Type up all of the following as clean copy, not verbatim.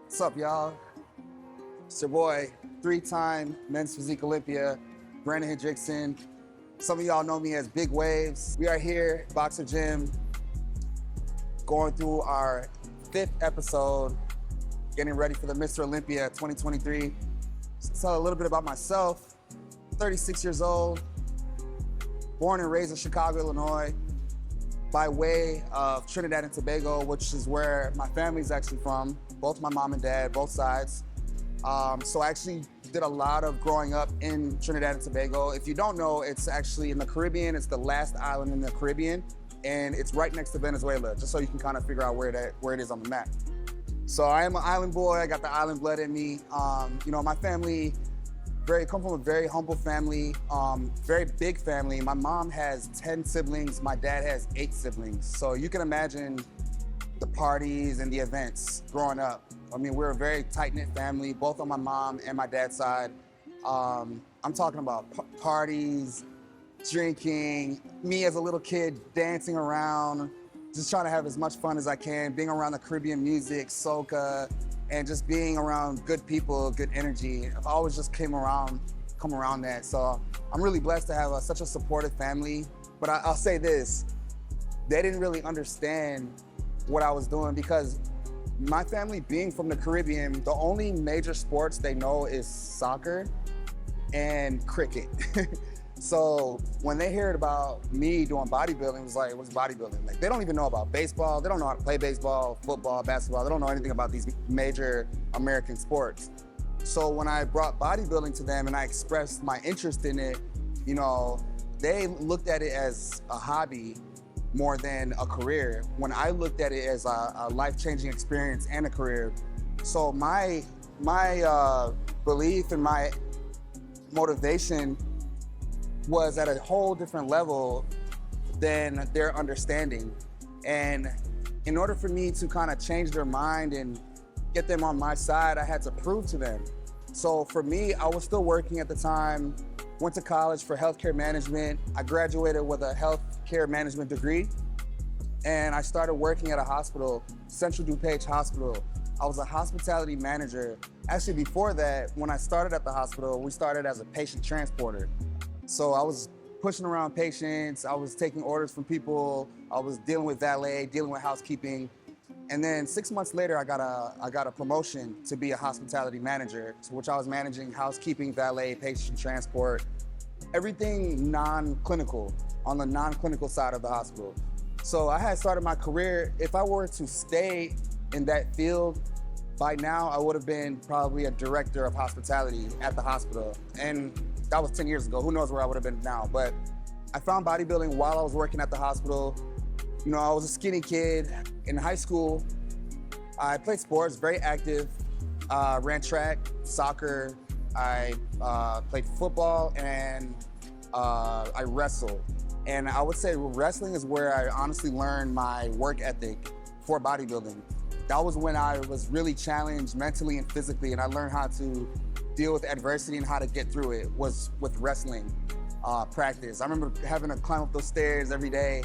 What's up, y'all? It's your boy, three-time Men's Physique Olympia, Brandon Hendrickson. Some of y'all know me as Big Waves. We are here, Boxer Gym, going through our 5th episode, getting ready for the Mr. Olympia 2023. Just tell a little bit about myself. 36 years old, born and raised in Chicago, Illinois, by way of Trinidad and Tobago, which is where my family's actually from, both my mom and dad, both sides. So I actually did a lot of growing up in Trinidad and Tobago. If you don't know, it's actually in the Caribbean. It's the last island in the Caribbean, and it's right next to Venezuela, just so you can kind of figure out where it is on the map. So I am an island boy. I got the island blood in me. My family come from a very humble family, very big family. My mom has 10 siblings. My dad has 8 siblings. So you can imagine the parties and the events growing up. I mean, we're a very tight-knit family, both on my mom and my dad's side. I'm talking about parties, drinking, me as a little kid dancing around, just trying to have as much fun as I can, being around the Caribbean music, soca, and just being around good people, good energy. I've always just come around that. So I'm really blessed to have such a supportive family. But I'll say this, they didn't really understand what I was doing because my family being from the Caribbean, the only major sports they know is soccer and cricket. So when they heard about me doing bodybuilding, it was like, what's bodybuilding? Like, they don't even know about baseball. They don't know how to play baseball, football, basketball. They don't know anything about these major American sports. So when I brought bodybuilding to them and I expressed my interest in it, they looked at it as a hobby more than a career, when I looked at it as a life-changing experience and a career. So my belief and my motivation was at a whole different level than their understanding. And in order for me to kind of change their mind and get them on my side, I had to prove to them. So for me, I was still working at the time, went to college for healthcare management. I graduated with a healthcare management degree, and I started working at a hospital, Central DuPage Hospital. I was a hospitality manager. Actually, before that, when I started at the hospital, we started as a patient transporter. So I was pushing around patients, I was taking orders from people, I was dealing with valet, dealing with housekeeping. And then 6 months later, I got a promotion to be a hospitality manager, which I was managing housekeeping, valet, patient transport, everything non-clinical, on the non-clinical side of the hospital. So I had started my career. If I were to stay in that field, by now I would have been probably a director of hospitality at the hospital. And that was 10 years ago. Who knows where I would have been now. But I found bodybuilding while I was working at the hospital. I was a skinny kid. In high school, I played sports, very active, ran track, soccer, I played football, and I wrestled. And I would say wrestling is where I honestly learned my work ethic for bodybuilding. That was when I was really challenged mentally and physically, and I learned how to deal with adversity and how to get through it was with wrestling practice. I remember having to climb up those stairs every day,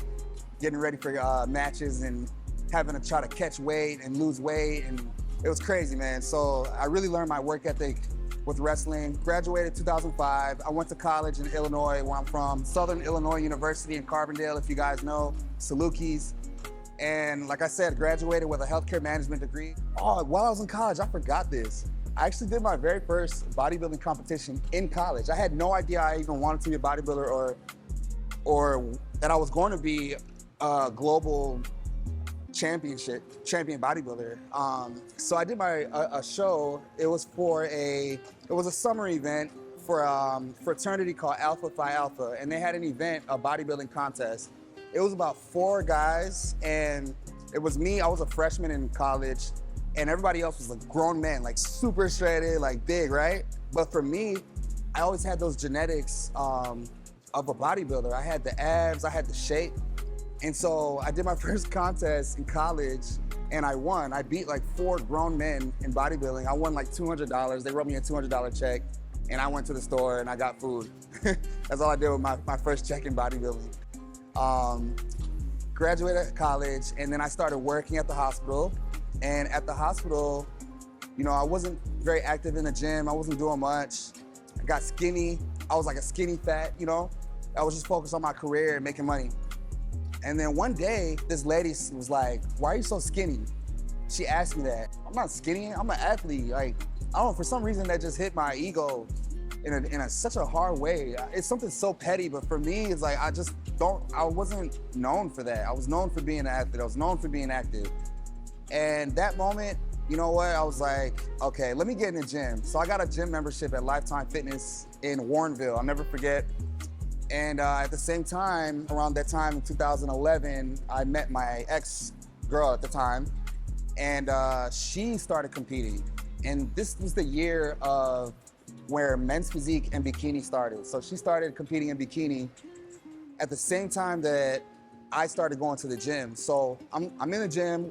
getting ready for matches and having to try to catch weight and lose weight, and it was crazy, man. So I really learned my work ethic with wrestling. Graduated 2005. I went to college in Illinois, where I'm from, Southern Illinois University in Carbondale, if you guys know, Salukis. And like I said, graduated with a healthcare management degree. Oh, while I was in college, I forgot this. I actually did my very first bodybuilding competition in college. I had no idea I even wanted to be a bodybuilder or that I was going to be a global champion bodybuilder. So I did a show. It was a summer event for a fraternity called Alpha Phi Alpha, and they had an event, a bodybuilding contest. It was about 4 guys, and it was me. I was a freshman in college, and everybody else was like grown men, like super shredded, like big, right? But for me, I always had those genetics of a bodybuilder. I had the abs, I had the shape. And so I did my first contest in college, and I won. I beat like 4 grown men in bodybuilding. I won like $200. They wrote me a $200 check, and I went to the store and I got food. That's all I did with my first check in bodybuilding. Graduated college, and then I started working at the hospital. And at the hospital, You know, I wasn't very active in the gym. I wasn't doing much. I got skinny. I was like a skinny fat, you know? I was just focused on my career and making money. And then one day, this lady was like, why are you so skinny? She asked me that. I'm not skinny, I'm an athlete. Like, I don't know, for some reason that just hit my ego in such a hard way. It's something so petty, but for me, it's like, I wasn't known for that. I was known for being an athlete. I was known for being active. And that moment, you know what? I was like, okay, let me get in the gym. So I got a gym membership at Lifetime Fitness in Warrenville. I'll never forget. And at the same time, around that time in 2011, I met my ex-girl at the time, and she started competing. And this was the year of where men's physique and bikini started. So she started competing in bikini at the same time that I started going to the gym. So I'm in the gym,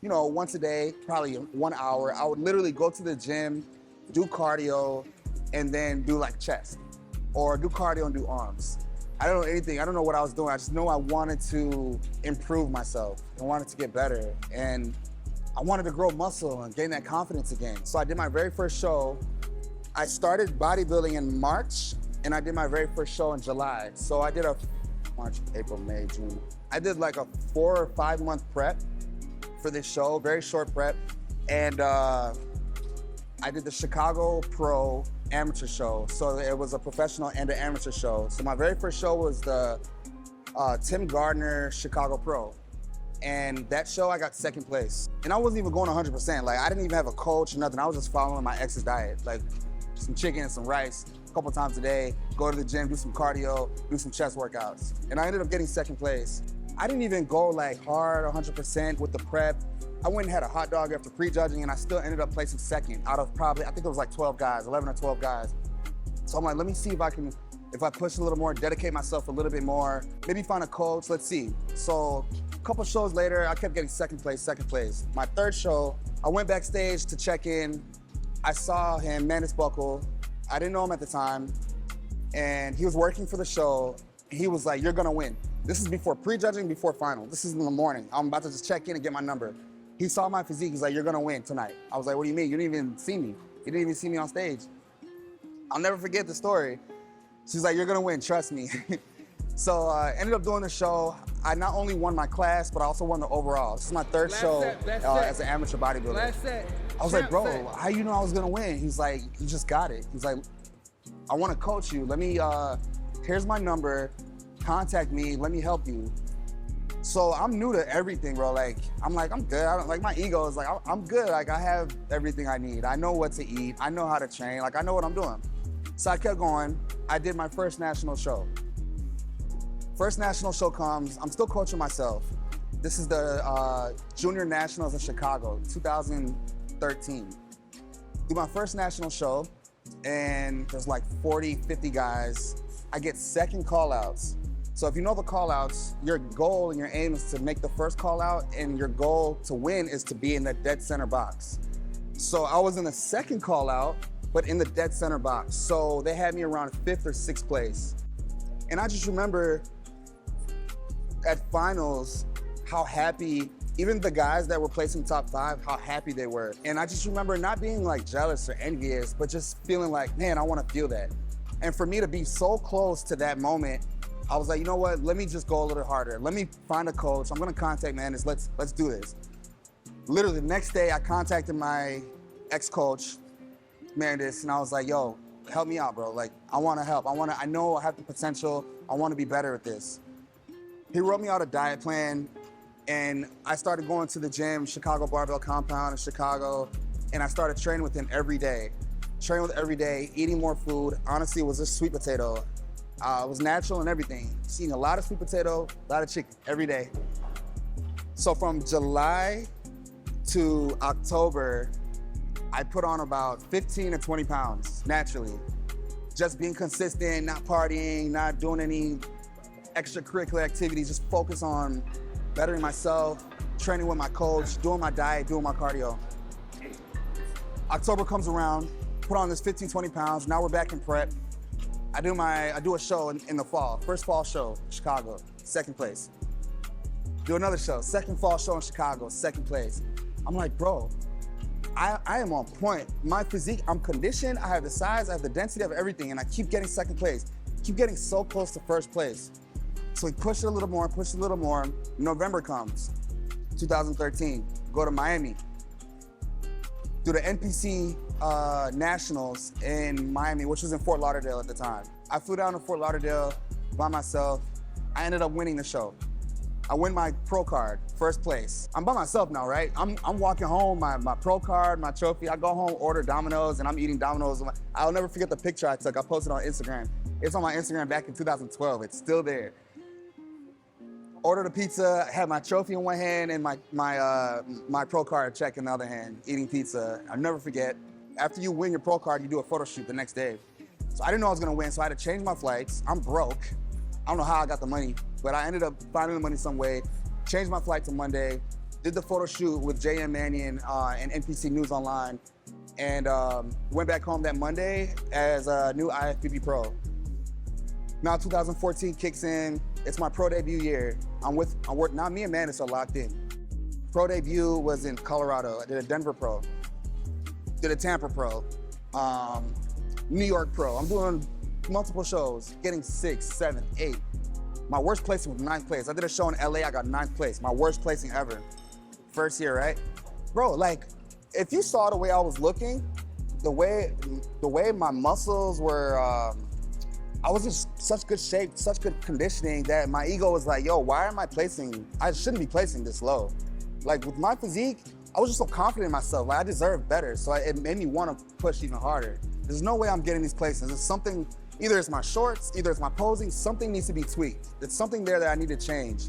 you know, once a day, probably 1 hour. I would literally go to the gym, do cardio, and then do like chest, or do cardio and do arms. I don't know anything. I don't know what I was doing. I just know I wanted to improve myself. I wanted to get better. And I wanted to grow muscle and gain that confidence again. So I did my very first show. I started bodybuilding in March, and I did my very first show in July. So I did a March, April, May, June. I did like a 4 or 5 month prep for this show, very short prep. And I did the Chicago Pro amateur show. So it was a professional and an amateur show. So my very first show was the Tim Gardner Chicago Pro. And that show, I got second place. And I wasn't even going 100%. Like, I didn't even have a coach or nothing. I was just following my ex's diet. Like, some chicken and some rice a couple times a day, go to the gym, do some cardio, do some chest workouts. And I ended up getting second place. I didn't even go like hard 100% with the prep. I went and had a hot dog after prejudging, and I still ended up placing second out of probably, I think it was like 12 guys, 11 or 12 guys. So I'm like, let me see if I push a little more, dedicate myself a little bit more, maybe find a coach, let's see. So a couple shows later, I kept getting second place. My third show, I went backstage to check in. I saw him, Mandis Buckle. I didn't know him at the time, and he was working for the show. He was like, you're gonna win. This is before prejudging, before final. This is in the morning. I'm about to just check in and get my number. He saw my physique, he's like, you're gonna win tonight. I was like, what do you mean? You didn't even see me. You didn't even see me on stage. I'll never forget the story. She's like, you're gonna win, trust me. So I ended up doing the show. I not only won my class, but I also won the overall. This is my third show as an amateur bodybuilder. I was like, bro, how you know I was gonna win? He's like, you just got it. He's like, I wanna coach you. Let me, here's my number, contact me, let me help you. So I'm new to everything, bro. Like, I'm good. Like, my ego is like, I'm good. Like, I have everything I need. I know what to eat. I know how to train. Like, I know what I'm doing. So I kept going. I did my first national show. First national show comes, I'm still coaching myself. This is the Junior Nationals in Chicago, 2013. Do my first national show, and there's like 40, 50 guys. I get second call-outs. So if you know the call-outs, your goal and your aim is to make the first call-out, and your goal to win is to be in the dead center box. So I was in the second call-out, but in the dead center box. So they had me around 5th or 6th place. And I just remember at finals, how happy, even the guys that were placing top 5, how happy they were. And I just remember not being like jealous or envious, but just feeling like, man, I wanna feel that. And for me to be so close to that moment, I was like, you know what, let me just go a little harder. Let me find a coach. I'm gonna contact Mandis, let's do this. Literally the next day, I contacted my ex-coach, Mandis, and I was like, yo, help me out, bro. Like, I wanna help. I know I have the potential. I wanna be better at this. He wrote me out a diet plan, and I started going to the gym, Chicago Barbell Compound in Chicago, and I started training with him every day. Eating more food. Honestly, it was just sweet potato. It was natural and everything. Just eating a lot of sweet potato, a lot of chicken every day. So from July to October, I put on about 15 to 20 pounds naturally. Just being consistent, not partying, not doing any extracurricular activities, just focus on bettering myself, training with my coach, doing my diet, doing my cardio. October comes around, put on this 15, 20 pounds. Now we're back in prep. I do a show in the fall, first fall show, Chicago, second place. Do another show, second fall show in Chicago, second place. I'm like, bro, I am on point. My physique, I'm conditioned, I have the size, I have the density, I have everything, and I keep getting second place. Keep getting so close to first place. So we push it a little more, push it a little more. November comes, 2013, go to Miami. Do the NPC Nationals in Miami, which was in Fort Lauderdale at the time. I flew down to Fort Lauderdale by myself. I ended up winning the show. I win my pro card, first place. I'm by myself now, right? I'm walking home, my pro card, my trophy. I go home, order Domino's, and I'm eating Domino's. I'll never forget the picture I took. I posted on Instagram. It's on my Instagram back in 2012. It's still there. Ordered a pizza, had my trophy in one hand and my pro card check in the other hand, eating pizza. I'll never forget. After you win your pro card, you do a photo shoot the next day. So I didn't know I was gonna win, so I had to change my flights. I'm broke. I don't know how I got the money, but I ended up finding the money some way, changed my flight to Monday, did the photo shoot with J.M. Mannion and NPC News Online, and went back home that Monday as a new IFBB Pro. Now 2014 kicks in, it's my pro debut year. Now me and Mandis are locked in. Pro debut was in Colorado. I did a Denver Pro, did a Tampa Pro, New York Pro. I'm doing multiple shows, getting 6, 7, 8. My worst placing was 9th place. I did a show in LA, I got 9th place. My worst placing ever. First year, right? Bro, like, if you saw the way I was looking, the way my muscles were, I was in such good shape, such good conditioning that my ego was like, yo, why am I placing, I shouldn't be placing this low. Like with my physique, I was just so confident in myself, like I deserve better. So it made me want to push even harder. There's no way I'm getting these places. It's something, either it's my shorts, either it's my posing, something needs to be tweaked. There's something there that I need to change.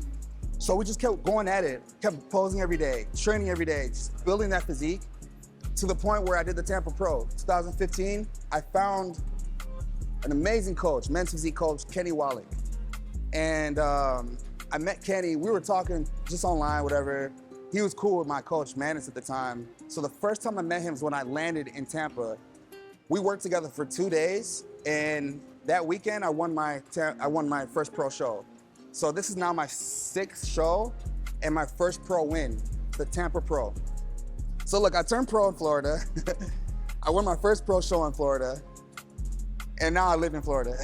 So we just kept going at it, kept posing every day, training every day, just building that physique to the point where I did the Tampa Pro. 2015, I found an amazing coach, men's physique coach, Kenny Wallach. And I met Kenny, we were talking just online, whatever. He was cool with my coach, Mandis, at the time. So the first time I met him was when I landed in Tampa. We worked together for 2 days, and that weekend I won my first pro show. So this is now my 6th show and my first pro win, the Tampa Pro. So look, I turned pro in Florida. I won my first pro show in Florida, and now I live in Florida.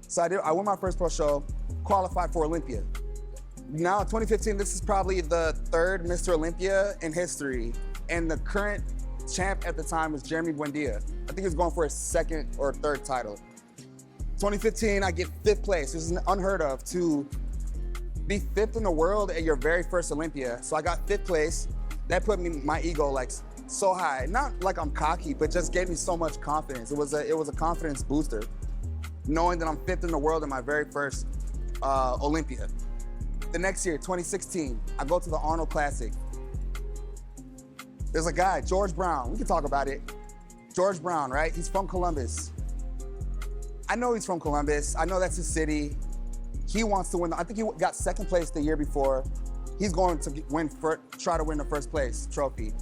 So I won my first pro show, qualified for Olympia. Now, 2015, this is probably the 3rd Mr. Olympia in history, and the current champ at the time was Jeremy Buendia. I think he was going for his 2nd or 3rd title. 2015, I get 5th place. This is unheard of to be 5th in the world at your very first Olympia. So I got 5th place. That put my ego like so high. Not like I'm cocky, but just gave me so much confidence. It was a confidence booster, knowing that I'm 5th in the world in my very first Olympia. The next year, 2016, I go to the Arnold Classic. There's a guy, George Brown. We can talk about it. George Brown, right? He's from Columbus. I know he's from Columbus. I know that's his city. He wants to win. I think he got 2nd place the year before. He's going to try to win the 1st place trophy.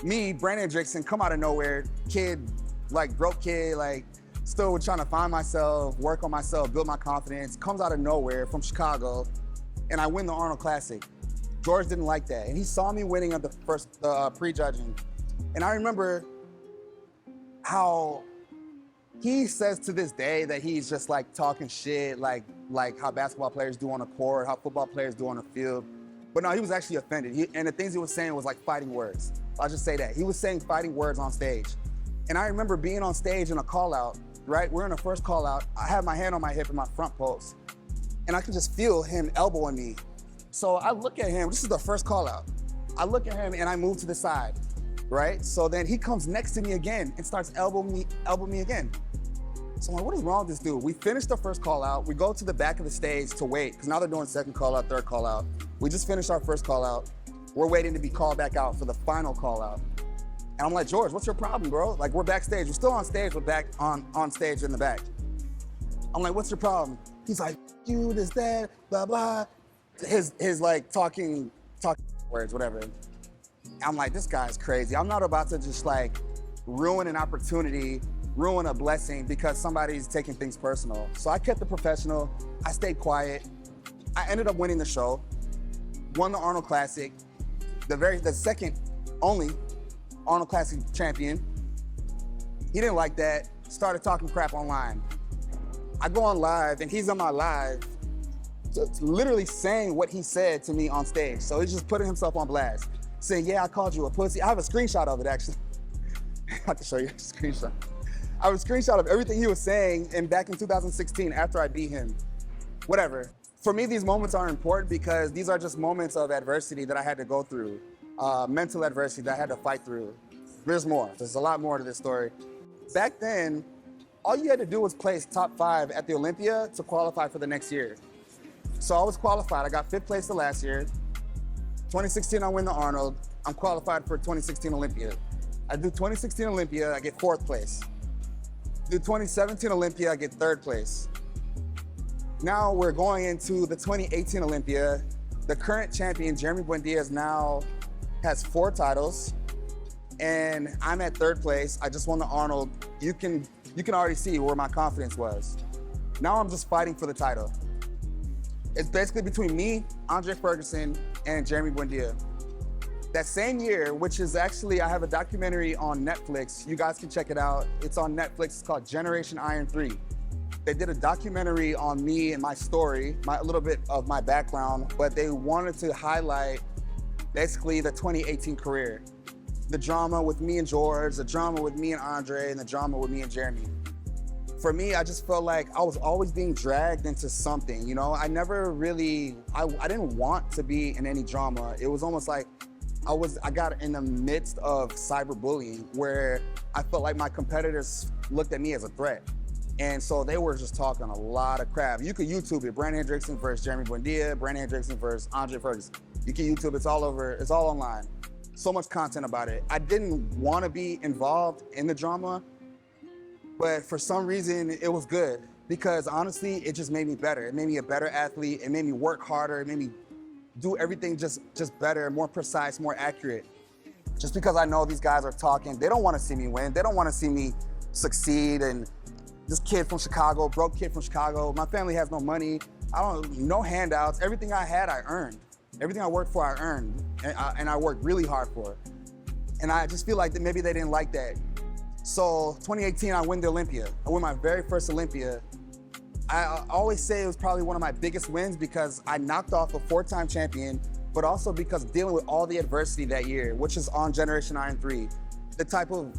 Me, Brandon Drickson, come out of nowhere, kid, like broke kid, like still trying to find myself, work on myself, build my confidence, comes out of nowhere from Chicago, and I win the Arnold Classic. George didn't like that, and he saw me winning at the first pre-judging. And I remember how he says to this day that he's just like talking shit, like how basketball players do on the court, how football players do on the field. But no, he was actually offended. And the things he was saying was like fighting words. I'll just say that. He was saying fighting words on stage. And I remember being on stage in a call out, right? We're in the first call out. I have my hand on my hip in my front post, and I can just feel him elbowing me. So I look at him, this is the first call out. I look at him and I move to the side, right? So then he comes next to me again and starts elbowing me again. So I'm like, what is wrong with this dude? We finished the first call out. We go to the back of the stage to wait, because now they're doing 2nd call out, 3rd call out. We just finished our first call out. We're waiting to be called back out for the final call out. And I'm like, George, what's your problem, bro? Like, we're backstage. We're still on stage. We're back on stage in the back. I'm like, what's your problem? He's like, you, this, that, blah, blah. His like talking words, whatever. I'm like, this guy's crazy. I'm not about to just like ruin an opportunity, ruin a blessing because somebody's taking things personal. So I kept it professional. I stayed quiet. I ended up winning the show, won the Arnold Classic, the 2nd only Arnold Classic champion. He didn't like that, started talking crap online. I go on live and he's on my live, literally saying what he said to me on stage. So he's just putting himself on blast, saying, yeah, I called you a pussy. I have a screenshot of it, actually. I have to show you a screenshot. I have a screenshot of everything he was saying back in 2016 after I beat him. Whatever. For me, these moments are important because these are just moments of adversity that I had to go through, mental adversity that I had to fight through. There's more. There's a lot more to this story. Back then, all you had to do was place top 5 at the Olympia to qualify for the next year. So I was qualified. I got 5th place the last year. 2016, I win the Arnold. I'm qualified for 2016 Olympia. I do 2016 Olympia, I get 4th place. Do 2017 Olympia, I get 3rd place. Now we're going into the 2018 Olympia. The current champion, Jeremy Buendia, now has 4 titles, and I'm at 3rd place. I just won the Arnold. You can already see where my confidence was. Now I'm just fighting for the title. It's basically between me, Andre Ferguson, and Jeremy Buendia. That same year, which is actually, I have a documentary on Netflix. You guys can check it out. It's on Netflix. It's called Generation Iron 3. They did a documentary on me and my story, a little bit of my background, but they wanted to highlight basically the 2018 career. The drama with me and George, the drama with me and Andre, and the drama with me and Jeremy. For me, I just felt like I was always being dragged into something, you know? I never really, I didn't want to be in any drama. It was almost like I got in the midst of cyberbullying where I felt like my competitors looked at me as a threat. And so they were just talking a lot of crap. You could YouTube it, Brandon Hendrickson versus Jeremy Buendia, Brandon Hendrickson versus Andre Ferguson. You can YouTube, it's all over, it's all online. So much content about it. I didn't want to be involved in the drama, but for some reason it was good because honestly, it just made me better. It made me a better athlete. It made me work harder. It made me do everything just better, more precise, more accurate. Just because I know these guys are talking, they don't want to see me win. They don't want to see me succeed. And this kid from Chicago, broke kid from Chicago, my family has no money. No handouts. Everything I had, I earned. Everything I worked for, I earned. And I worked really hard for it. And I just feel like that maybe they didn't like that. So 2018, I win the Olympia. I win my very first Olympia. I always say it was probably one of my biggest wins because I knocked off a 4-time champion, but also because dealing with all the adversity that year, which is on Generation Iron 3, the type of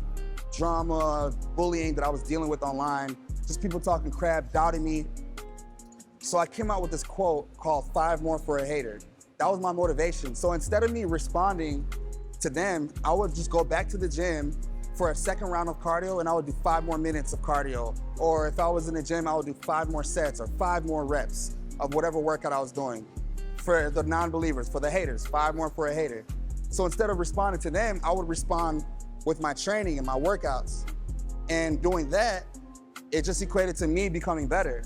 drama, bullying that I was dealing with online, just people talking crap, doubting me. So I came out with this quote called 5 more for a hater. That was my motivation. So instead of me responding to them, I would just go back to the gym for a 2nd round of cardio and I would do 5 more minutes of cardio. Or if I was in the gym, I would do 5 more sets or 5 more reps of whatever workout I was doing. For the non-believers, for the haters, 5 more for a hater. So instead of responding to them, I would respond with my training and my workouts. And doing that, it just equated to me becoming better.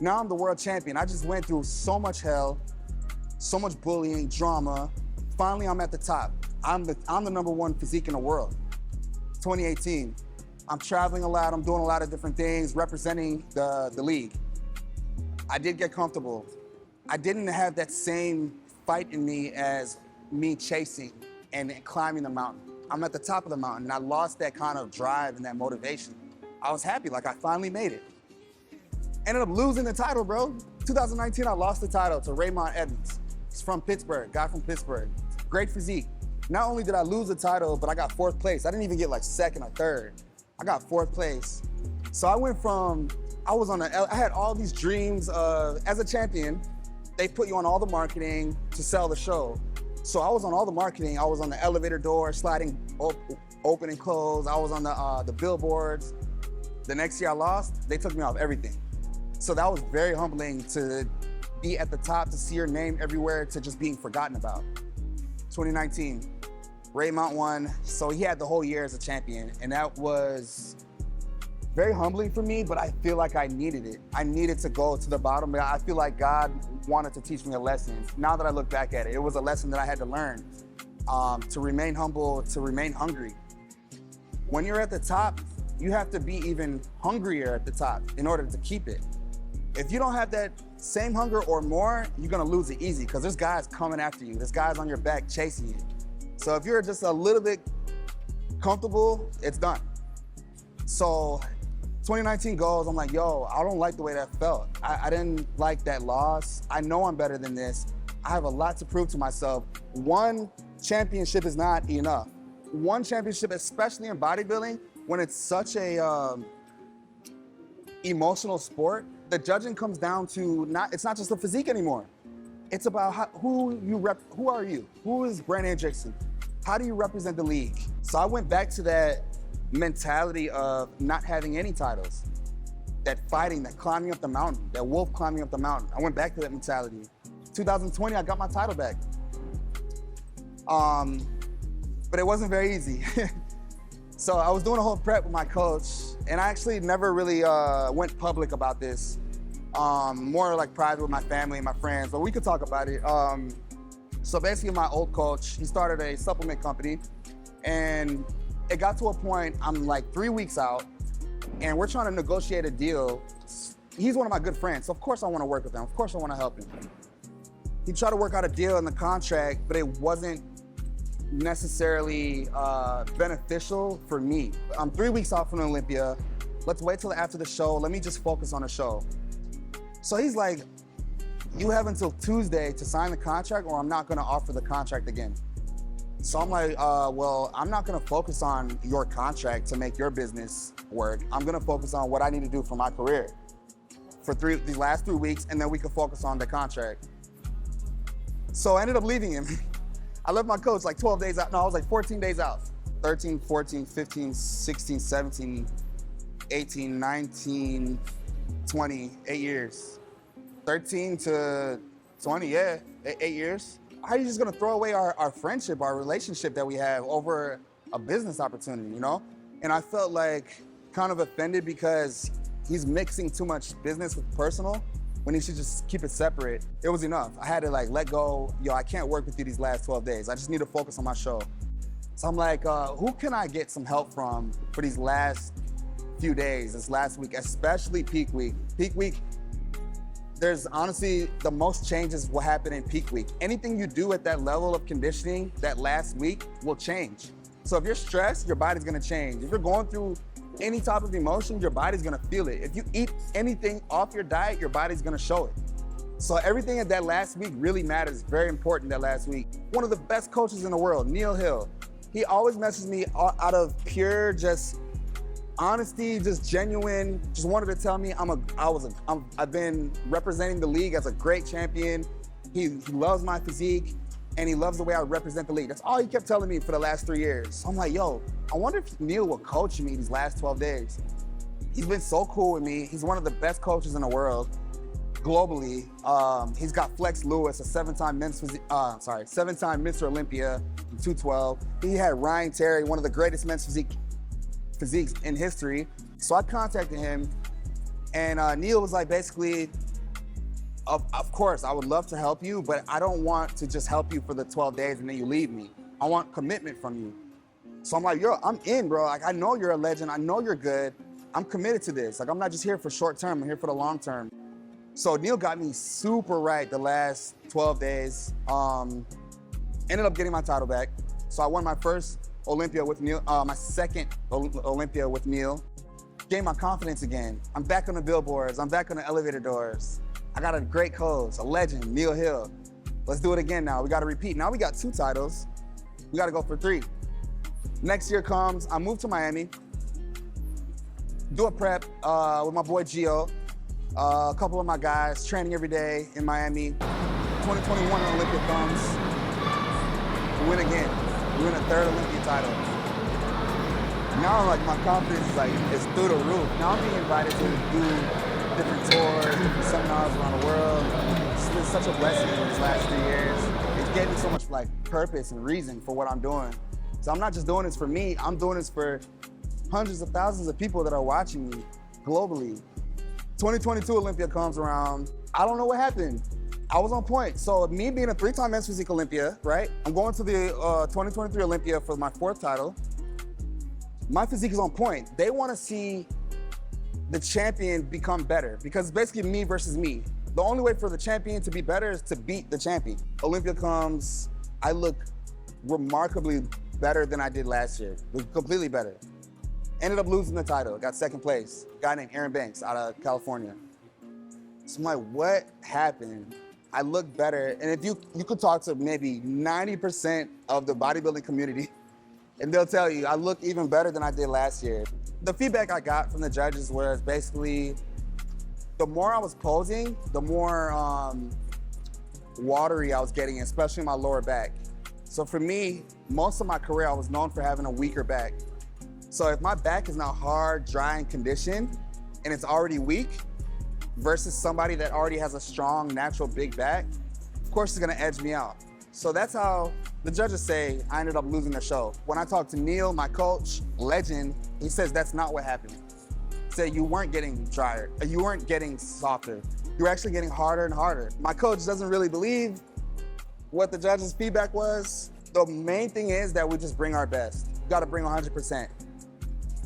Now I'm the world champion. I just went through so much hell, so much bullying, drama. Finally, I'm at the top. I'm the #1 physique in the world. 2018, I'm traveling a lot. I'm doing a lot of different things, representing the league. I did get comfortable. I didn't have that same fight in me as me chasing and climbing the mountain. I'm at the top of the mountain and I lost that kind of drive and that motivation. I was happy, like I finally made it. Ended up losing the title, bro. 2019, I lost the title to Raymond Edmonds. He's from Pittsburgh, guy from Pittsburgh. Great physique. Not only did I lose the title, but I got 4th place. I didn't even get like 2nd or 3rd. I got 4th place. So I went from, I had all these dreams of, as a champion, they put you on all the marketing to sell the show. So I was on all the marketing. I was on the elevator door, sliding open and close. I was on the billboards. The next year I lost, they took me off everything. So that was very humbling to be at the top, to see your name everywhere, to just being forgotten about. 2019, Raymond won. So he had the whole year as a champion. And that was very humbling for me, but I feel like I needed it. I needed to go to the bottom. I feel like God wanted to teach me a lesson. Now that I look back at it, it was a lesson that I had to learn, to remain humble, to remain hungry. When you're at the top, you have to be even hungrier at the top in order to keep it. If you don't have that same hunger or more, you're gonna lose it easy because there's guys coming after you. There's guys on your back chasing you. So if you're just a little bit comfortable, it's done. So 2019 goes, I'm like, yo, I don't like the way that felt. I didn't like that loss. I know I'm better than this. I have a lot to prove to myself. One championship is not enough. One championship, especially in bodybuilding, when it's such a emotional sport, the judging comes down to it's not just the physique anymore. It's about who are you? Who is Brandon Hendrickson? How do you represent the league? So I went back to that mentality of not having any titles, that fighting, that climbing up the mountain, that wolf climbing up the mountain. I went back to that mentality. 2020, I got my title back. But it wasn't very easy. So I was doing a whole prep with my coach, and I actually never really went public about this. More like private with my family and my friends, but we could talk about it. So basically my old coach, he started a supplement company, and it got to a point, I'm like 3 weeks out, and we're trying to negotiate a deal. He's one of my good friends, so of course I want to work with him. Of course I want to help him. He tried to work out a deal in the contract, but it wasn't necessarily beneficial for me. I'm 3 weeks out from Olympia. Let's wait till after the show. Let me just focus on the show. So he's like, you have until Tuesday to sign the contract, or I'm not gonna offer the contract again. So I'm like, well, I'm not gonna focus on your contract to make your business work. I'm gonna focus on what I need to do for my career for these last 3 weeks, and then we can focus on the contract. So I ended up leaving him. I left my coach like 12 days out. No, I was like 14 days out. 13, 14, 15, 16, 17, 18, 19, 20, 8 years. 13 to 20, yeah, 8 years. How are you just gonna throw away our friendship, our relationship that we have over a business opportunity, you know? And I felt like kind of offended because he's mixing too much business with personal when he should just keep it separate. It was enough. I had to like let go. Yo, I can't work with you these last 12 days. I just need to focus on my show. So I'm like, who can I get some help from for these last few days, this last week, especially peak week? Peak week, there's honestly the most changes will happen in peak week. Anything you do at that level of conditioning that last week will change. So if you're stressed, your body's gonna change. If you're going through any type of emotion, your body's gonna feel it. If you eat anything off your diet, your body's gonna show it. So everything at that last week really matters, very important that last week. One of the best coaches in the world, Neil Hill, he always messages me out of pure just honesty, just genuine, just wanted to tell me I've been representing the league as a great champion. He loves my physique, and he loves the way I represent the league. That's all he kept telling me for the last 3 years. So I'm like, yo, I wonder if Neil will coach me these last 12 days. He's been so cool with me. He's one of the best coaches in the world, globally. He's got Flex Lewis, a seven-time Mr. Olympia in 212. He had Ryan Terry, one of the greatest men's physiques in history. So I contacted him, and Neil was like, basically, of course, I would love to help you, but I don't want to just help you for the 12 days and then you leave me. I want commitment from you. So I'm like, yo, I'm in, bro. Like, I know you're a legend. I know you're good. I'm committed to this. Like, I'm not just here for short term. I'm here for the long term. So Neil got me super right the last 12 days. Ended up getting my title back. So I won my first Olympia with Neil, my second Olympia with Neil. Gained my confidence again. I'm back on the billboards. I'm back on the elevator doors. I got a great coach, a legend, Neil Hill. Let's do it again now. We got to repeat. Now we got 2 titles. We got to go for 3. Next year comes, I move to Miami, do a prep with my boy Gio, a couple of my guys, training every day in Miami. 2021 Olympia comes, we win again. We win a 3rd Olympia title. Now like my confidence is through the roof. Now I'm being invited to do different tours, different seminars around the world. It's been such a blessing in these last 3 years. It's gave me so much like purpose and reason for what I'm doing. So I'm not just doing this for me, I'm doing this for hundreds of thousands of people that are watching me globally. 2022 Olympia comes around. I don't know what happened. I was on point. So me being a 3-time men's physique Olympia, right? I'm going to the 2023 Olympia for my 4th title. My physique is on point. They want to see the champion become better because it's basically me versus me. The only way for the champion to be better is to beat the champion. Olympia comes, I look remarkably better than I did last year. Completely better. Ended up losing the title, got second place. A guy named Aaron Banks out of California. So I'm like, what happened? I look better. And if you could talk to maybe 90% of the bodybuilding community, and they'll tell you, I look even better than I did last year. The feedback I got from the judges was basically, the more I was posing, the more watery I was getting, especially in my lower back. So for me, most of my career, I was known for having a weaker back. So if my back is not hard, dry, and conditioned, and it's already weak, versus somebody that already has a strong, natural big back, of course it's gonna edge me out. So that's how the judges say I ended up losing the show. When I talked to Neil, my coach, legend, he says that's not what happened. He said you weren't getting drier, you weren't getting softer. You were actually getting harder and harder. My coach doesn't really believe what the judges' feedback was. The main thing is that we just bring our best. You gotta bring 100%.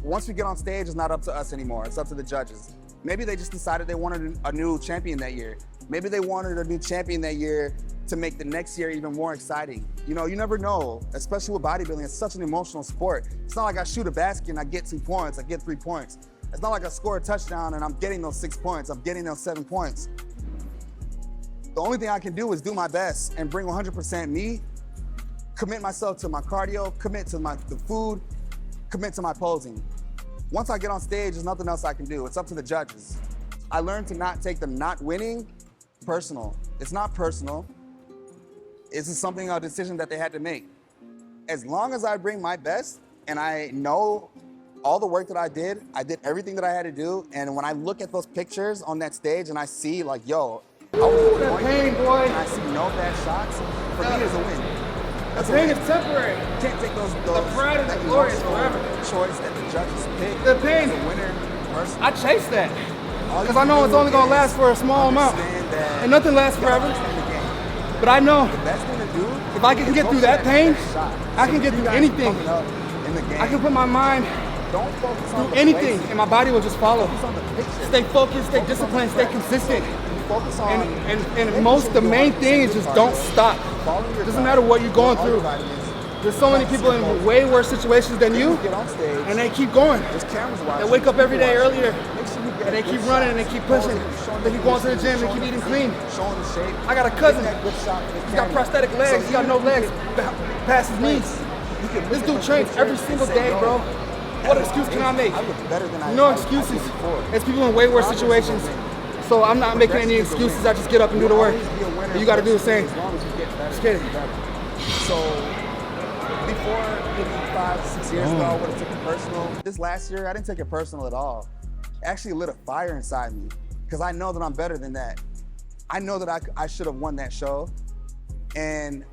Once we get on stage, it's not up to us anymore, it's up to the judges. Maybe they just decided they wanted a new champion that year. Maybe they wanted a new champion that year to make the next year even more exciting. You know, you never know, especially with bodybuilding, it's such an emotional sport. It's not like I shoot a basket and I get 2 points, I get 3 points. It's not like I score a touchdown and I'm getting those 6 points, I'm getting those 7 points. The only thing I can do is do my best and bring 100% me, commit myself to my cardio, commit to the food, commit to my posing. Once I get on stage, there's nothing else I can do. It's up to the judges. I learned to not take the not winning personal. It's not personal. It's just a decision that they had to make. As long as I bring my best and I know all the work that I did everything that I had to do, and when I look at those pictures on that stage and I see like, yo, I was that pain, boy. And I see no bad shots, for me it's a win. The pain is temporary. You can't take those the pride and the glory is forever. Choice that the judges pick. The pain. As a winner, person. I chase that. Because I know it's only going to last for a small amount. And nothing lasts forever. But I know the best thing to do, if I can get through that pain, I can get through anything. I can put my mind through anything and my body will just follow. Stay focused, stay disciplined, stay consistent. And the main thing is just don't stop. It doesn't matter what you're going through. There's so many people in way worse situations than you, and they keep going. They wake up every day earlier, and they keep running, and they keep pushing. They keep going to the gym, they keep eating clean. I got a cousin, he's got prosthetic legs, he's got no legs past his knees. This dude trains every single day, bro. What excuse can I make? No excuses. There's people in way worse situations. So I'm not making any excuses, I just get up and do the work. And you gotta do the same. Just kidding. So before maybe 5, 6 years ago, I would have taken it personal. This last year, I didn't take it personal at all. It actually lit a fire inside me because I know that I'm better than that. I know that I should have won that show. And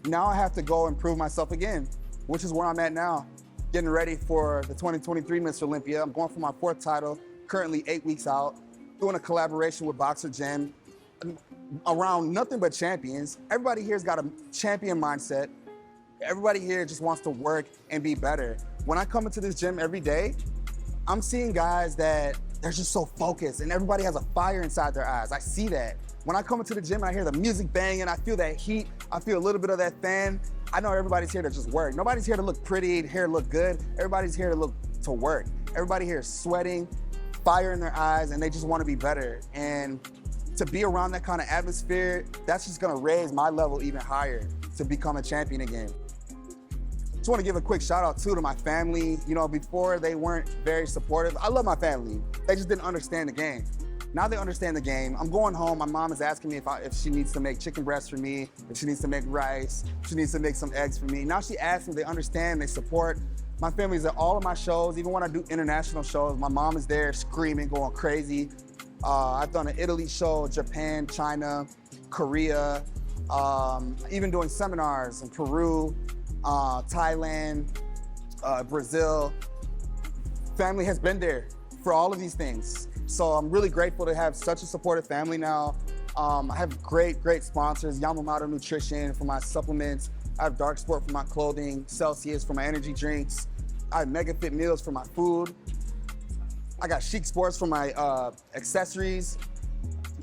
now I have to go and prove myself again, which is where I'm at now. Getting ready for the 2023 Mr. Olympia. I'm going for my 4th title, currently 8 weeks out. Doing a collaboration with Boxer Gym around nothing but champions. Everybody here's got a champion mindset. Everybody here just wants to work and be better. When I come into this gym every day, I'm seeing guys that they're just so focused and everybody has a fire inside their eyes. I see that. When I come into the gym and I hear the music banging, I feel that heat, I feel a little bit of that fan. I know everybody's here to just work. Nobody's here to look pretty, hair look good. Everybody's here to work. Everybody here is sweating, fire in their eyes, and they just want to be better. And to be around that kind of atmosphere, that's just gonna raise my level even higher to become a champion again. Just want to give a quick shout out too to my family. You know, before they weren't very supportive. I love my family. They just didn't understand the game. Now they understand the game. I'm going home, my mom is asking me if she needs to make chicken breast for me, if she needs to make rice, if she needs to make some eggs for me. Now she asks me, they understand, they support. My family's at all of my shows, even when I do international shows, my mom is there screaming, going crazy. I've done an Italy show, Japan, China, Korea, even doing seminars in Peru, Thailand, Brazil. Family has been there for all of these things. So I'm really grateful to have such a supportive family now. I have great sponsors, Yamamoto Nutrition for my supplements. I have Dark Sport for my clothing, Celsius for my energy drinks. I have Mega Fit Meals for my food. I got Chic Sports for my accessories.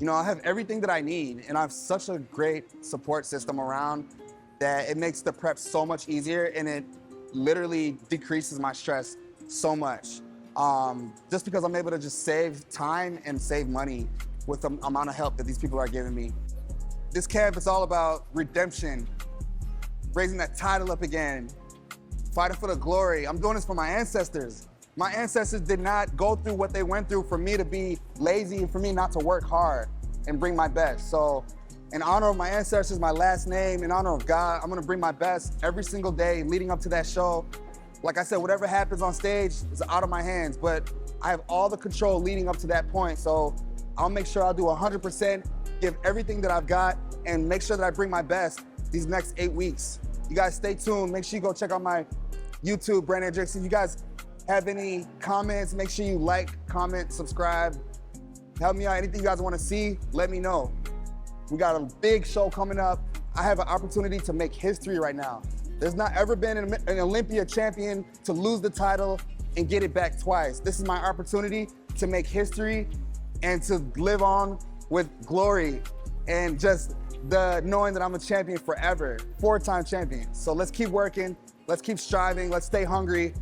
You know, I have everything that I need, and I have such a great support system around that it makes the prep so much easier, and literally decreases my stress so much. Just because I'm able to just save time and save money with the amount of help that these people are giving me. This camp is all about redemption, raising that title up again, fighting for the glory. I'm doing this for my ancestors. My ancestors did not go through what they went through for me to be lazy and for me not to work hard and bring my best. So in honor of my ancestors, my last name, in honor of God, I'm gonna bring my best every single day leading up to that show. Like I said, whatever happens on stage is out of my hands, but I have all the control leading up to that point. So I'll make sure I'll do 100%, give everything that I've got, and make sure that I bring my best these next 8 weeks. You guys stay tuned. Make sure you go check out my YouTube, Brandon Hendricks. If you guys have any comments, make sure you like, comment, subscribe. Help me out. Anything you guys want to see, let me know. We got a big show coming up. I have an opportunity to make history right now. There's not ever been an Olympia champion to lose the title and get it back twice. This is my opportunity to make history and to live on with glory and just the knowing that I'm a champion forever, 4-time champion. So let's keep working, let's keep striving, let's stay hungry,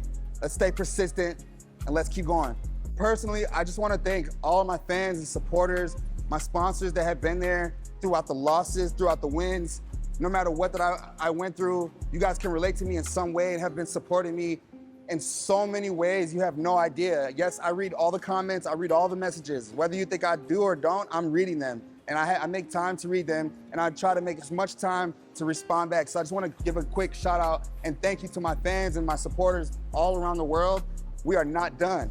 let's stay persistent, and let's keep going. Personally, I just want to thank all of my fans and supporters, my sponsors that have been there throughout the losses, throughout the wins. No matter what that I went through, you guys can relate to me in some way and have been supporting me in so many ways you have no idea. Yes, I read all the comments, I read all the messages. Whether you think I do or don't, I'm reading them. And I make time to read them, and I try to make as much time to respond back. So I just want to give a quick shout out and thank you to my fans and my supporters all around the world. We are not done.